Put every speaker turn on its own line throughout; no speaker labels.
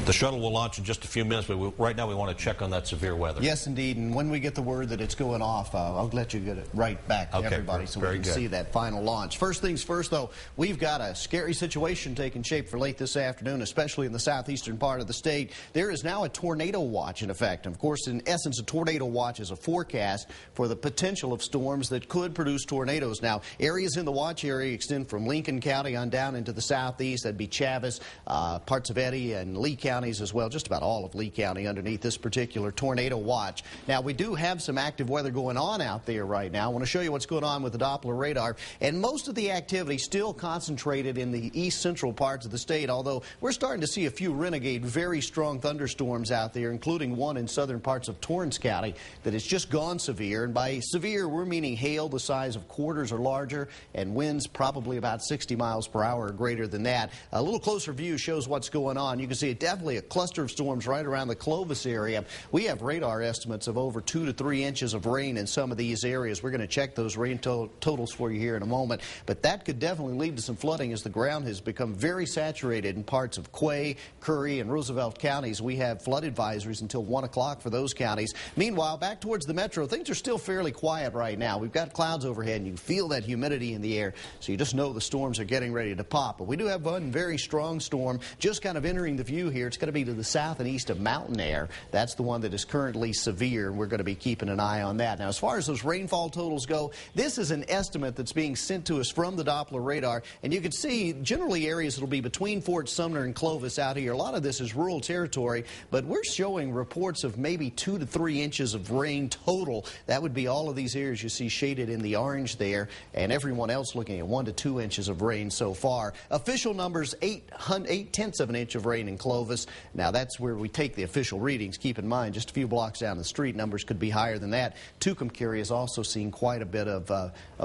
The shuttle will launch in just a few minutes, but right now we want to check on that severe weather.
Yes, indeed. And when we get the word that it's going off, I'll let you get it right back to everybody so we can see that final launch. First things first, though, we've got a scary situation taking shape for late this afternoon, especially in the southeastern part of the state. There is now a tornado watch in effect. And of course, in essence, a tornado watch is a forecast for the potential of storms that could produce tornadoes. Now, areas in the watch area extend from Lincoln County on down into the southeast. That'd be Chavis, parts of Eddy and Lee counties as well, just about all of Lee County underneath this particular tornado watch. Now, we do have some active weather going on out there right now. I want to show you what's going on with the Doppler radar, and most of the activity still concentrated in the east central parts of the state, although we're starting to see a few renegade, very strong thunderstorms out there, including one in southern parts of Torrance County that has just gone severe. And by severe, we're meaning hail the size of quarters or larger, and winds probably about 60 miles per hour or greater than that. A little closer view shows what's going on. You can see definitely a cluster of storms right around the Clovis area. We have radar estimates of over 2 to 3 inches of rain in some of these areas. We're going to check those rain totals for you here in a moment, but that could definitely lead to some flooding as the ground has become very saturated in parts of KRQE, Curry, and Roosevelt counties. We have flood advisories until 1 o'clock for those counties. Meanwhile, back towards the metro, things are still fairly quiet right now. We've got clouds overhead, and you feel that humidity in the air, so you just know the storms are getting ready to pop. But we do have one very strong storm just kind of entering the view here. It's going to be to the south and east of Mountain Air. That's the one that is currently severe, and we're going to be keeping an eye on that. Now, as far as those rainfall totals go, this is an estimate that's being sent to us from the Doppler radar, and you can see generally areas that will be between Fort Sumner and Clovis out here. A lot of this is rural territory, but we're showing reports of maybe 2 to 3 inches of rain total. That would be all of these areas you see shaded in the orange there, and everyone else looking at 1 to 2 inches of rain so far. Official numbers, 8/10 of an inch of rain in Clovis. Now, that's where we take the official readings. Keep in mind, just a few blocks down the street, numbers could be higher than that. Tucumcari is also seeing quite a bit of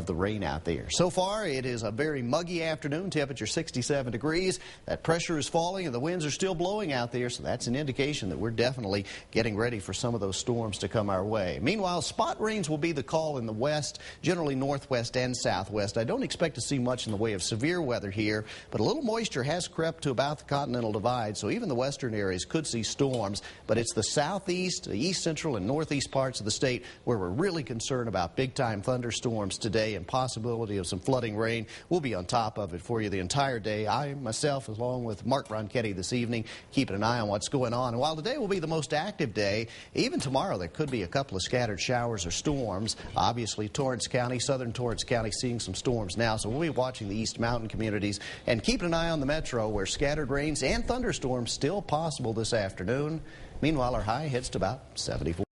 the rain out there. So far, it is a very muggy afternoon, temperature 67 degrees. That pressure is falling and the winds are still blowing out there, so that's an indication that we're definitely getting ready for some of those storms to come our way. Meanwhile, spot rains will be the call in the west, generally northwest and southwest. I don't expect to see much in the way of severe weather here, but a little moisture has crept to about the Continental Divide, so even the western areas could see storms, but it's the southeast, the east central, and northeast parts of the state where we're really concerned about big-time thunderstorms today and possibility of some flooding rain. We'll be on top of it for you the entire day. I, myself, along with Mark Ronchetti this evening, keeping an eye on what's going on. And while today will be the most active day, even tomorrow there could be a couple of scattered showers or storms. Obviously, Torrance County, southern Torrance County, seeing some storms now, so we'll be watching the East Mountain communities and keeping an eye on the metro where scattered rains and thunderstorms still possible this afternoon. Meanwhile, our high hits to about 74.